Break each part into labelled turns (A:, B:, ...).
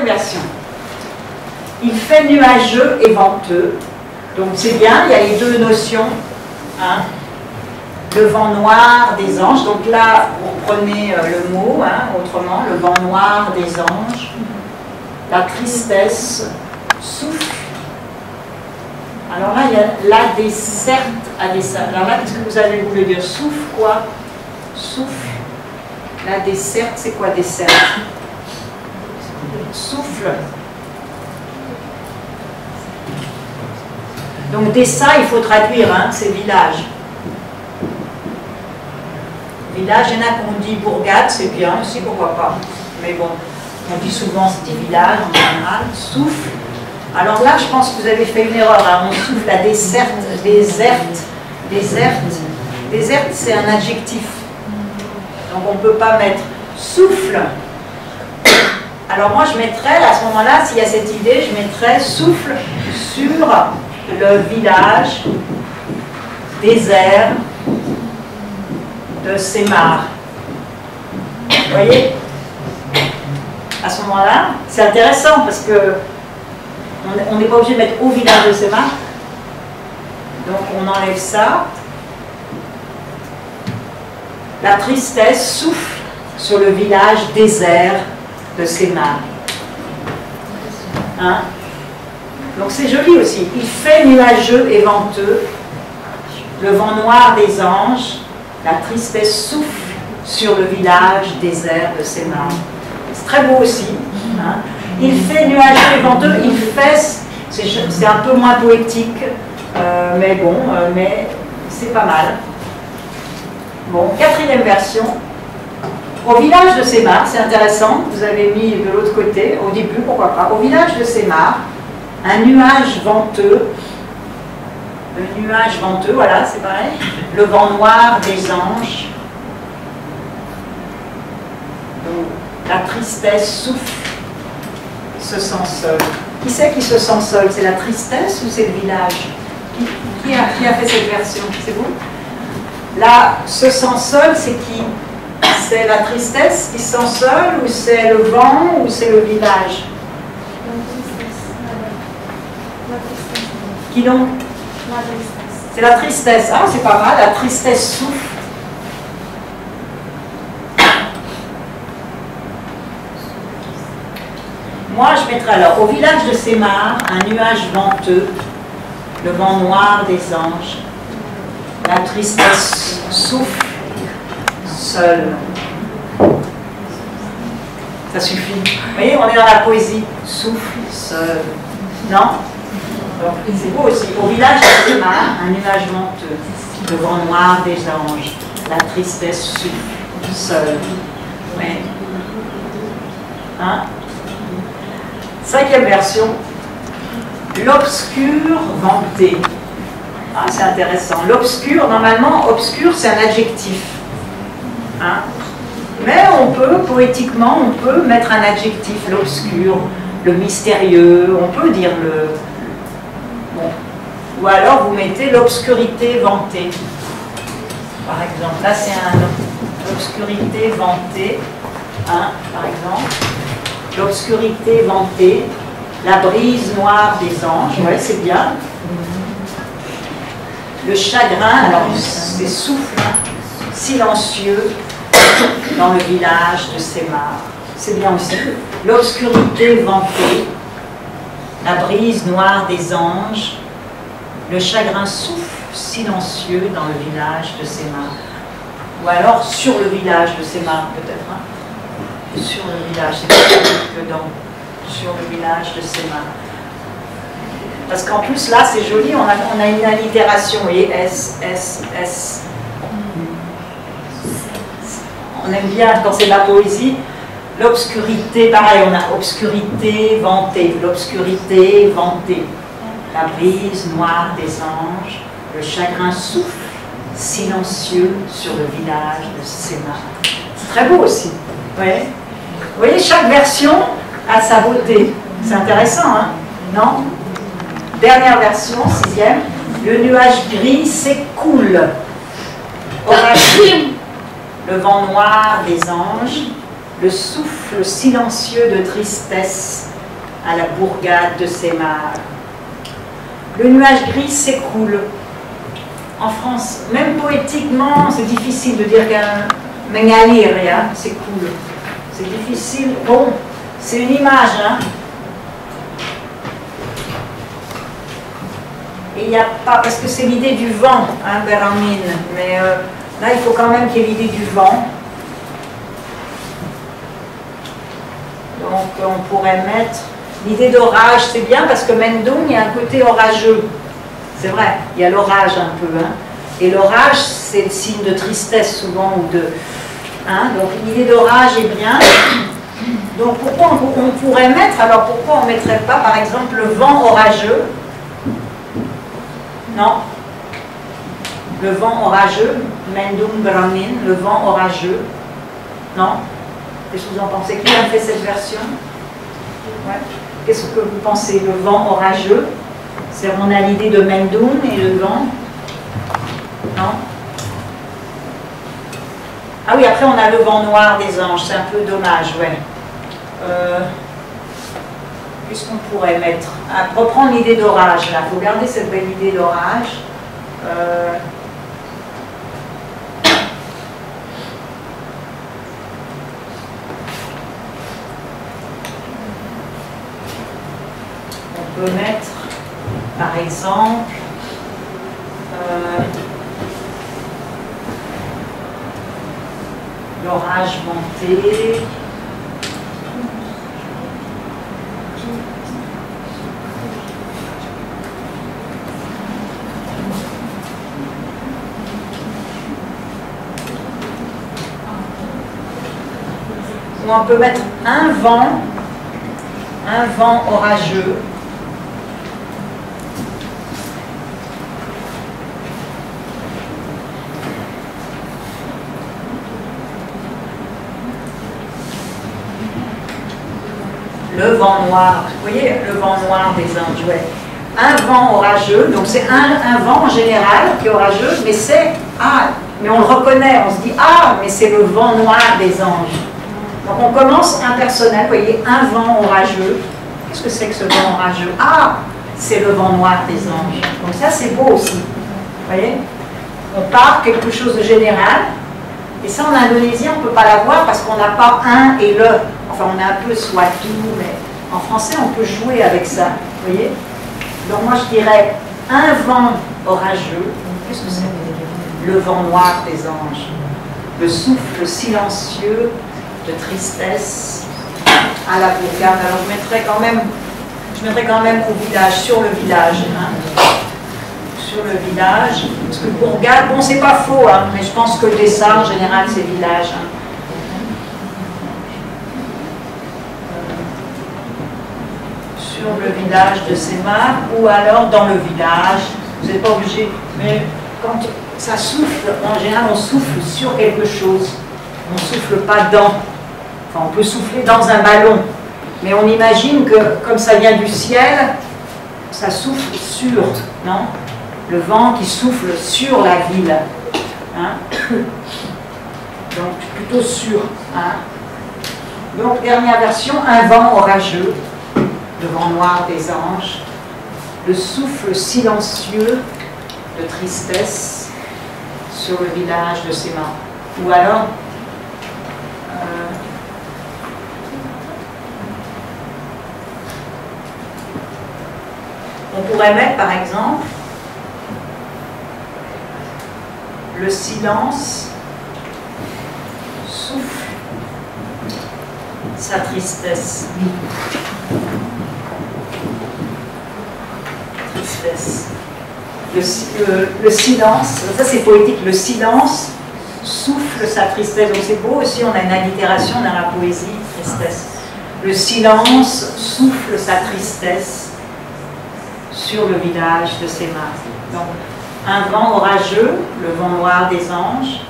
A: Troisième version. Il fait nuageux et venteux. Donc c'est bien, il y a les deux notions. Hein. Le vent noir des anges. Donc là, vous reprenez le mot, hein, autrement, le vent noir des anges. La tristesse souffle. Alors là, il y a la desserte à dessert. Alors là, qu'est-ce que vous avez voulu dire? Souffle quoi? Souffle. La desserte, c'est quoi desserte? Souffle. Donc Dessa, il faut traduire, hein, c'est village. Village, il y en a qu'on dit bourgade, c'est bien aussi, pourquoi pas. Mais bon, on dit souvent c'était village en général. Souffle. Alors là, je pense que vous avez fait une erreur. Hein. On souffle la desserte, déserte. Déserte, c'est un adjectif. Donc on ne peut pas mettre souffle. Alors moi, je mettrais, à ce moment-là, s'il y a cette idée, je mettrais souffle sur le village désert de Sémar. Vous voyez? À ce moment-là, c'est intéressant parce que on n'est pas obligé de mettre au village de Sémar. Donc on enlève ça. La tristesse souffle sur le village désert de Sémar. Hein? Donc c'est joli aussi. Il fait nuageux et venteux, le vent noir des anges, la tristesse souffle sur le village désert de Sémar. C'est très beau aussi. Hein? Il fait nuageux et venteux, il fait, c'est un peu moins poétique, mais bon, mais c'est pas mal. Bon, quatrième version. Au village de Sémar, c'est intéressant, vous avez mis de l'autre côté, au début, pourquoi pas. Au village de Sémar, un nuage venteux, le nuage venteux, voilà, c'est pareil, le vent noir des anges, donc la tristesse souffle, se sent seul. Qui c'est qui se sent seul? C'est la tristesse ou c'est le village? Qui a fait cette version? C'est vous? Là, se sent seul, c'est qui? C'est la tristesse qui se sent seul, ou c'est le vent, ou c'est le village? Qui donc? C'est la tristesse. Ah, c'est pas mal, la tristesse souffle. Moi, je mettrais alors, au village de Sémar, un nuage venteux, le vent noir des anges, la tristesse souffle, seul. Ça suffit. Vous voyez, on est dans la poésie. Souffle, seul. Non? Donc, c'est beau aussi. Au village de Sémar, un nuage venteux, le vent noir des anges, la tristesse souffle, seul. Oui. Hein? Cinquième version, l'obscur vanté. Ah, c'est intéressant. L'obscur, normalement, obscur, c'est un adjectif. Hein? Mais on peut, poétiquement, on peut mettre un adjectif, l'obscur, le mystérieux, on peut dire le... Bon. Ou alors vous mettez l'obscurité vantée. Par exemple, là c'est l'obscurité vantée, hein, par exemple. L'obscurité vantée, la brise noire des anges, ouais, c'est bien. Le chagrin, alors c'est souffle, silencieux, dans le village de Sémar. C'est bien aussi. L'obscurité vantée, la brise noire des anges, le chagrin souffle, silencieux, dans le village de Sémar. Ou alors sur le village de Sémar, peut-être. Hein? Sur le village, c'est plus que dans sur le village de Sémar. Parce qu'en plus là c'est joli, on a une allitération, vous voyez, S, S, S. On aime bien quand c'est la poésie, l'obscurité, pareil, on a obscurité vantée, l'obscurité vantée, la brise noire des anges, le chagrin souffle, silencieux sur le village de Sémar. C'est très beau aussi, ouais. Vous voyez, chaque version a sa beauté. C'est intéressant, hein? Non? Dernière version, sixième. Le nuage gris s'écoule. Orageux. Le vent noir des anges. Le souffle silencieux de tristesse à la bourgade de ses mares. Le nuage gris s'écoule. En France, même poétiquement, c'est difficile de dire qu'un mengalir, s'écoule. C'est difficile. Bon, c'est une image, hein. Et il n'y a pas, parce que c'est l'idée du vent, hein, Beramine, mais là, il faut quand même qu'il y ait l'idée du vent. Donc, on pourrait mettre l'idée d'orage, c'est bien, parce que Mendung, il y a un côté orageux. C'est vrai, il y a l'orage un peu, hein. Et l'orage, c'est le signe de tristesse, souvent, ou de... Hein, donc, l'idée d'orage est bien. Donc, pourquoi on pourrait mettre, alors pourquoi on ne mettrait pas, par exemple, le vent orageux? Non. Le vent orageux, Mendung Bramin, le vent orageux. Non. Qu'est-ce que vous en pensez? Qui a fait cette version? Ouais. Qu'est-ce que vous pensez? Le vent orageux? C'est on a l'idée de Mendung et le vent. Non. Ah oui, après on a le vent noir des anges, c'est un peu dommage, ouais. Qu'est-ce qu'on pourrait mettre? Reprendre l'idée d'orage, là. Il faut garder cette belle idée d'orage. On peut mettre, par exemple, l'orage monté. Ou on peut mettre un vent orageux. Le vent noir, vous voyez, le vent noir des anges, ouais. Un vent orageux, donc c'est un vent en général qui est orageux, mais c'est, mais on le reconnaît, on se dit, mais c'est le vent noir des anges. Donc on commence impersonnel, vous voyez, un vent orageux. Qu'est-ce que c'est que ce vent orageux? C'est le vent noir des anges. Donc ça c'est beau aussi, vous voyez. On part quelque chose de général, et ça en indonésien on ne peut pas l'avoir parce qu'on n'a pas un et le. Enfin on a un peu soit tout, mais en français on peut jouer avec ça, vous voyez. Donc moi je dirais un vent orageux. Qu'est-ce que c'est? Le vent noir des anges. Le souffle silencieux de tristesse à la bourgade. Alors je mettrai quand même au village, sur le village. Hein. Sur le village. Parce que bourgade, bon c'est pas faux, hein, mais je pense que le dessin en général c'est village. Hein. Sur le village de Semar, ou alors dans le village, vous n'êtes pas obligé, mais quand ça souffle, en général on souffle sur quelque chose, on ne souffle pas dans. Enfin, on peut souffler dans un ballon, mais on imagine que comme ça vient du ciel, ça souffle sur, non? Le vent qui souffle sur la ville. Hein? Donc plutôt sur. Hein? Donc dernière version, un vent orageux, le vent noir des anges, le souffle silencieux de tristesse sur le village de Semar. Ou alors on pourrait mettre par exemple le silence souffle sa tristesse. Tristesse. Le silence, ça c'est poétique, le silence souffle sa tristesse. Donc c'est beau aussi, on a une allitération dans la poésie, tristesse. Le silence souffle sa tristesse sur le village de Semar. Donc, un vent orageux, le vent noir des anges.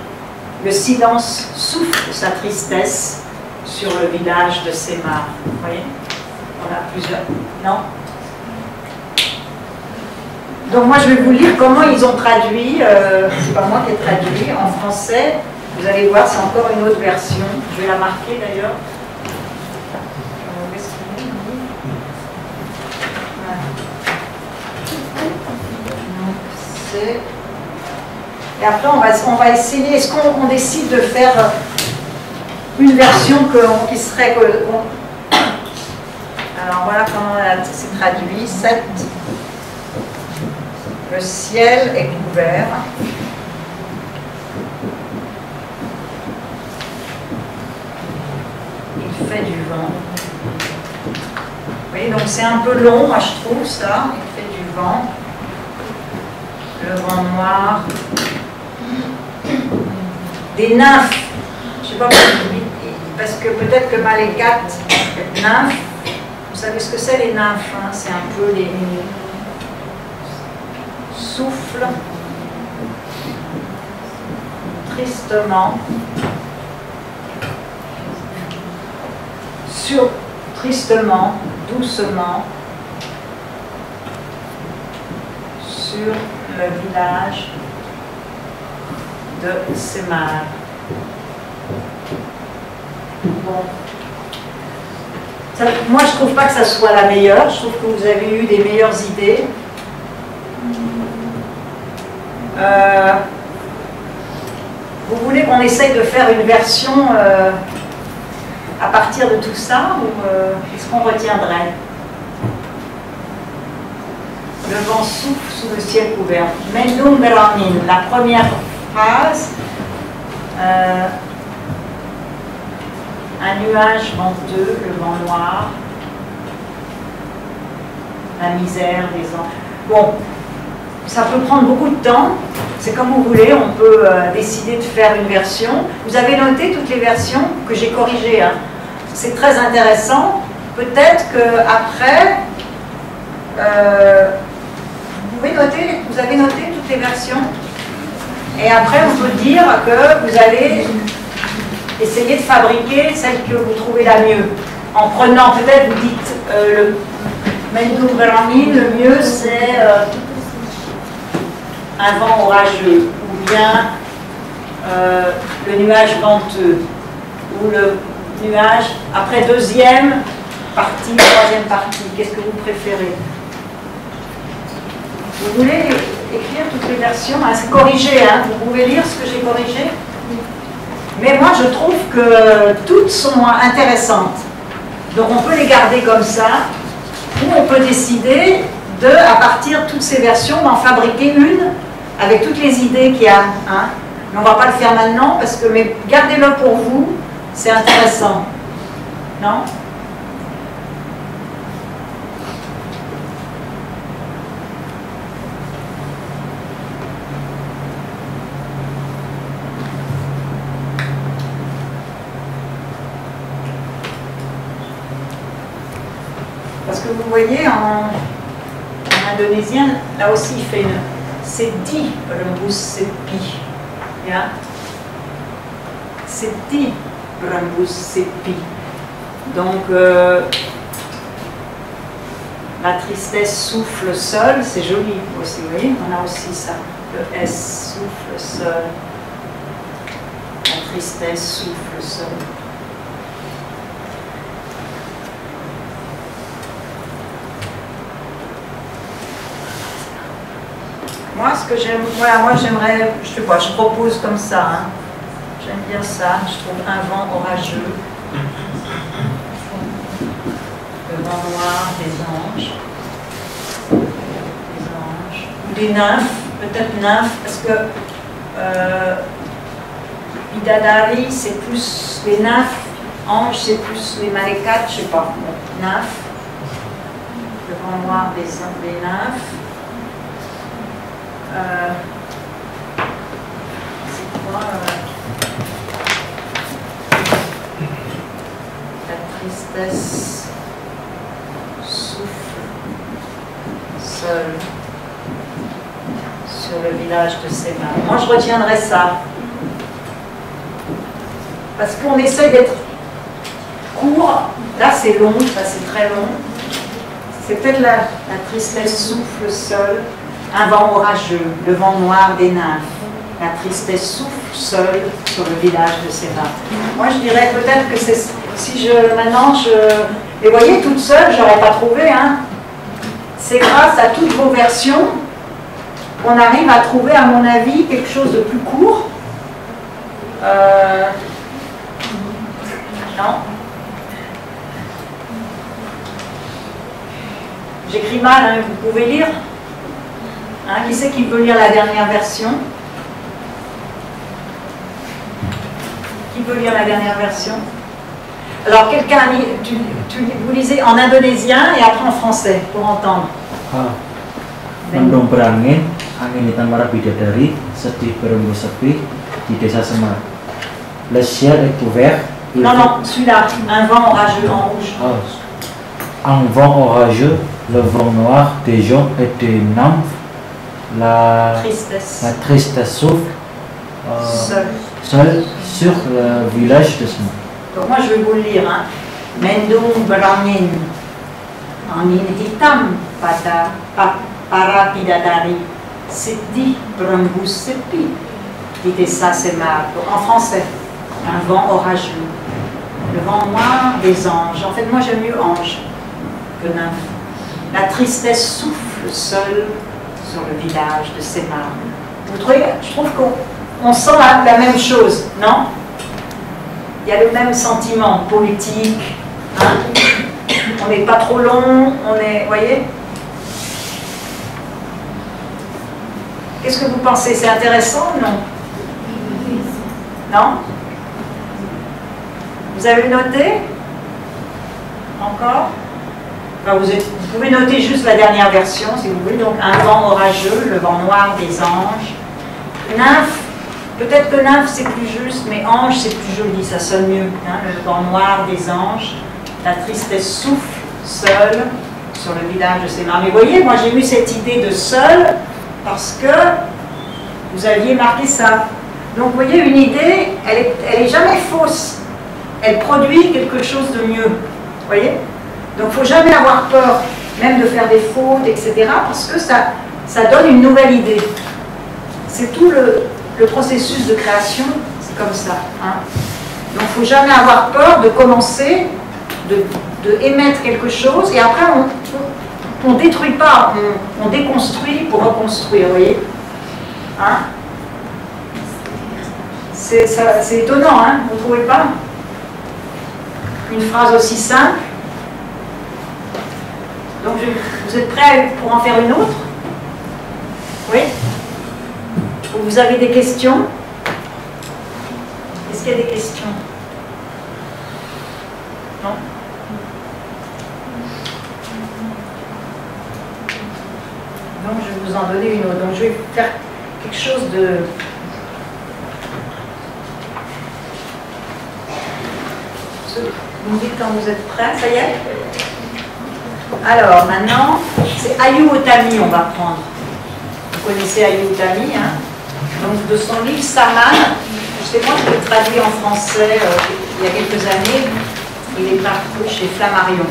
A: Le silence souffle sa tristesse sur le village de Semar. Vous voyez? On a plusieurs. Non? Donc moi je vais vous lire comment ils ont traduit, c'est pas moi qui ai traduit, en français. Vous allez voir, c'est encore une autre version. Je vais la marquer d'ailleurs. commencer. Et après, on va essayer. Est-ce qu'on décide de faire une version qui serait... Alors voilà comment c'est traduit. 7. Le ciel est couvert. Il fait du vent. Vous voyez, donc c'est un peu long, moi je trouve ça. Il fait du vent. Le vent noir. Des nymphes. Je ne sais pas pourquoi, parce que peut-être que Malékat, nymphes. Vous savez ce que c'est les nymphes, hein? C'est un peu les souffles tristement tristement, doucement sur le village de Semar. Bon. Ça, moi, je ne trouve pas que ça soit la meilleure. Je trouve que vous avez eu des meilleures idées. Vous voulez qu'on essaye de faire une version à partir de tout ça ou est-ce qu'on retiendrait? Le vent souffle sous le ciel couvert. Mendum Beramin, la première phrase. Un nuage venteux, le vent noir, la misère des anges. Bon, ça peut prendre beaucoup de temps, c'est comme vous voulez, on peut décider de faire une version. Vous avez noté toutes les versions que j'ai corrigées, hein. C'est très intéressant. Peut-être qu'après, vous avez noté toutes les versions, et après on peut dire que vous allez essayer de fabriquer celle que vous trouvez la mieux. En prenant, peut-être vous dites, le Mendum Beramin, le mieux c'est un vent orageux, ou bien le nuage venteux, ou le nuage, après deuxième partie, troisième partie, qu'est-ce que vous préférez? Vous voulez écrire toutes les versions, hein? C'est corrigé, hein? Vous pouvez lire ce que j'ai corrigé? Mais moi, je trouve que toutes sont intéressantes. Donc, on peut les garder comme ça, ou on peut décider de, à partir de toutes ces versions, d'en fabriquer une avec toutes les idées qu'il y a. Hein. Mais on ne va pas le faire maintenant, parce que, mais gardez-le pour vous, c'est intéressant. Non? Parce que vous voyez, en indonésien, là aussi, il fait une... C'est dit, rembus sepi. C'est dit, rembus sepi. Donc, la tristesse souffle seule, c'est joli aussi, vous voyez, on a aussi ça. Le S souffle seul. La tristesse souffle seule. Moi, ce que j'aime, voilà, moi j'aimerais, je sais pas, je propose comme ça, hein. J'aime bien ça, je trouve un vent orageux, le vent noir des anges, ou des nymphes, peut-être nymphes, parce que Bidadari c'est plus les nymphes, anges c'est plus les malékat, je sais pas, nymphes, le vent noir des nymphes. C'est quoi la tristesse souffle seul sur le village de Semar. Moi je retiendrai ça parce qu'on essaie d'être court. Là c'est long, ça c'est très long. C'est peut-être la tristesse souffle seul. Un vent orageux, le vent noir des nymphes. La tristesse souffle seule sur le village de Semar. Moi, je dirais peut-être que c'est... Si maintenant, les voyez, toutes seules, je n'aurais pas trouvé. Hein. C'est grâce à toutes vos versions qu'on arrive à trouver, à mon avis, quelque chose de plus court. Non? J'écris mal, hein, vous pouvez lire? Hein, qui c'est qui peut lire la dernière version? Qui peut lire la dernière version? Alors, quelqu'un, vous lisez en indonésien et après en français, pour entendre.
B: Mendung berangin, angin hitam para bidadari, sedih berembus sepi di desa Semar. Le ciel est couvert.
A: Non, non, celui-là, un vent orageux en rouge.
B: Un vent orageux, le vent noir des gens et des nymphes, la tristesse souffle seul sur le village de Semar.
A: Donc moi je vais vous le lire. Hein. Mendung berangin, angin hitam pada para bidadari, sedih berembus sepi di desa Semar. En français, un vent orageux, le vent noir des anges. En fait, moi j'aime mieux ange que nymphe. La tristesse souffle seule sur le village de Semar. Vous trouvez, je trouve qu'on sent la même chose, non? Il y a le même sentiment poétique. Hein? On n'est pas trop long, on est, vous voyez? Qu'est-ce que vous pensez? C'est intéressant ou non? Non? Vous avez noté? Encore? Enfin, vous pouvez noter juste la dernière version si vous voulez. Donc, un vent orageux, le vent noir des anges. Nymphe, peut-être que nymphe c'est plus juste, mais ange c'est plus joli, ça sonne mieux. Hein, le vent noir des anges. La tristesse souffle seule sur le village de Semar. Mais vous voyez, moi j'ai eu cette idée de seul parce que vous aviez marqué ça. Donc vous voyez, une idée, elle est jamais fausse. Elle produit quelque chose de mieux. Vous voyez? Donc il ne faut jamais avoir peur, même de faire des fautes, etc. Parce que ça donne une nouvelle idée. C'est tout le processus de création, c'est comme ça. Hein. Donc il ne faut jamais avoir peur de commencer, de émettre quelque chose, et après on ne détruit pas, on déconstruit pour reconstruire, vous voyez. Hein. C'est étonnant, hein, vous ne trouvez pas? Une phrase aussi simple. Donc vous êtes prêts pour en faire une autre? Oui? Vous avez des questions? Est-ce qu'il y a des questions? Non? Donc je vais vous en donner une autre. Donc je vais faire quelque chose de... Vous me dites quand vous êtes prêts, ça y est? Alors maintenant, c'est Ayou Otami, on va prendre. Vous connaissez Ayou Otami, hein? Donc de son livre Saman, c'est moi qui l'ai traduit en français il y a quelques années. Il est paru chez Flammarion.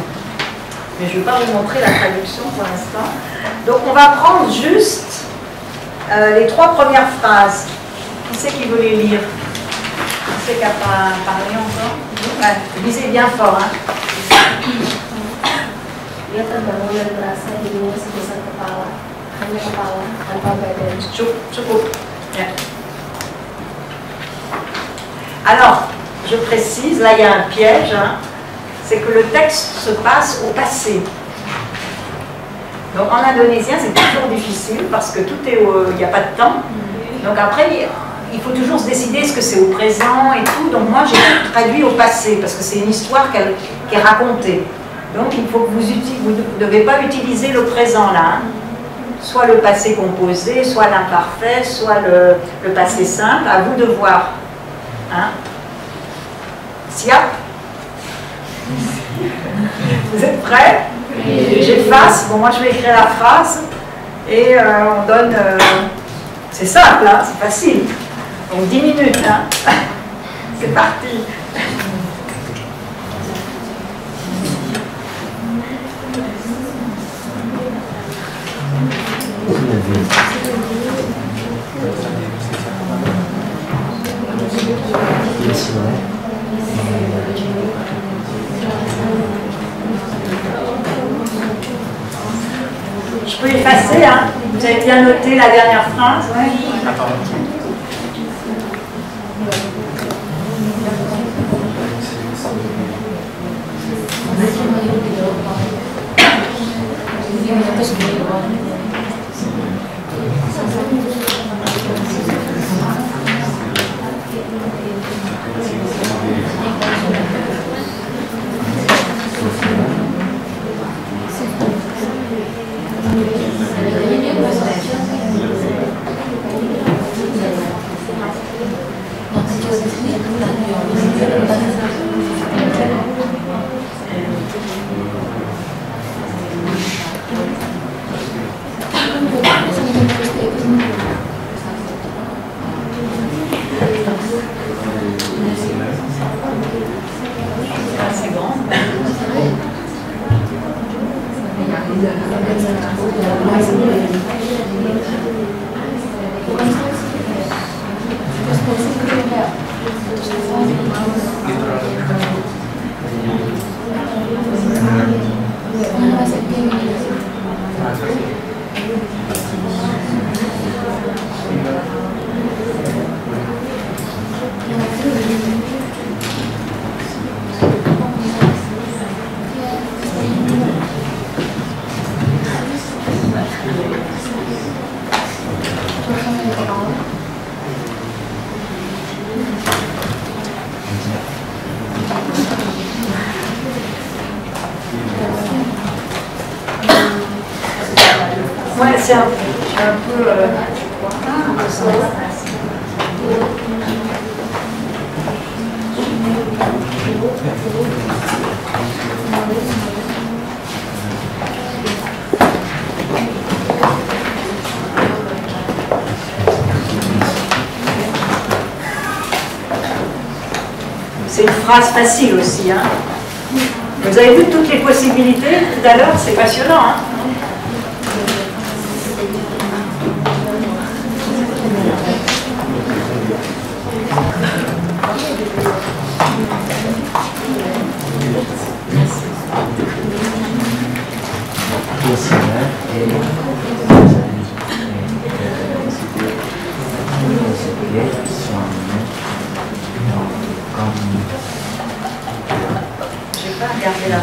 A: Mais je ne vais pas vous montrer la traduction pour l'instant. Donc on va prendre juste les 3 premières phrases. Qui c'est qui veut les lire? Qui c'est qui n'a pas parlé encore? Ouais, lisez bien fort. Hein.
C: Dia terbangun dan merasa dirinya sebesar kepala, hanya kepala tanpa badan.
A: Cukup. Yeah. Alors, je précise, là il y a un piège, hein, c'est que le texte se passe au passé. Donc en indonésien c'est toujours difficile parce que tout est il n'y a pas de temps. Donc après il faut toujours se décider est-ce que c'est au présent et tout. Donc moi j'ai traduit au passé parce que c'est une histoire qui est racontée. Donc il faut que vous ne devez pas utiliser le présent là. Hein. Soit le passé composé, soit l'imparfait, soit le passé simple. À vous de voir. Hein. Siap. Vous êtes prêts? J'efface. Bon, moi je vais écrire la phrase et on donne. C'est simple, hein, c'est facile. Donc 10 minutes. Hein. C'est parti. Je peux effacer, hein? Vous avez bien noté la dernière phrase, ouais. C'est bon. Ouais, c'est un peu c'est une phrase facile aussi, hein. Vous avez vu toutes les possibilités tout à l'heure, c'est passionnant, hein. J'ai pas regardé la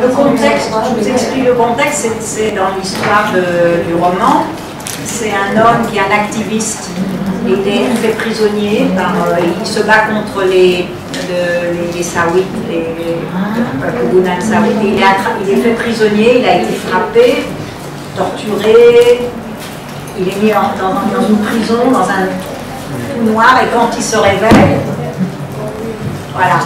A: Le contexte, je vous explique le contexte, c'est dans l'histoire du roman. C'est un homme qui est un activiste. Il est fait prisonnier, il se bat contre les Saouites, les Kougounans Saouites. Il est fait prisonnier, il a été frappé, torturé, il est mis dans une prison, dans un trou noir, et quand il se réveille, voilà.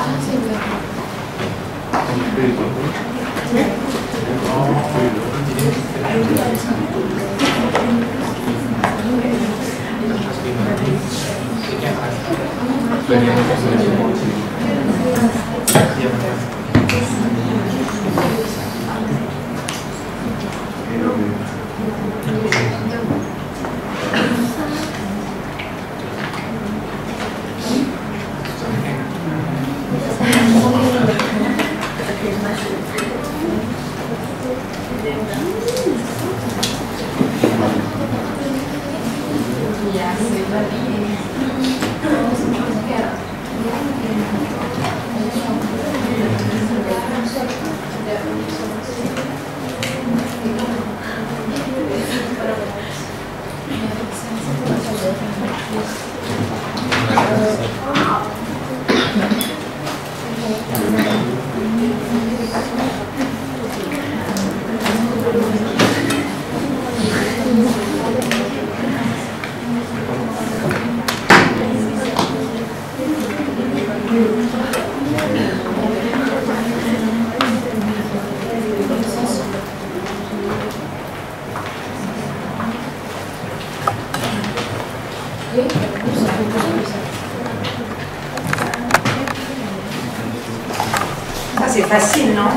A: Ça c'est facile, non?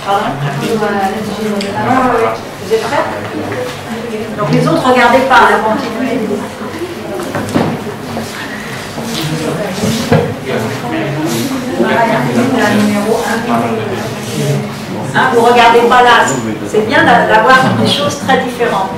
A: Pardon? Vous êtes prêts? Donc les autres, regardez pas, continuez. La numéro 1. Vous regardez pas là. C'est bien d'avoir des choses très différentes.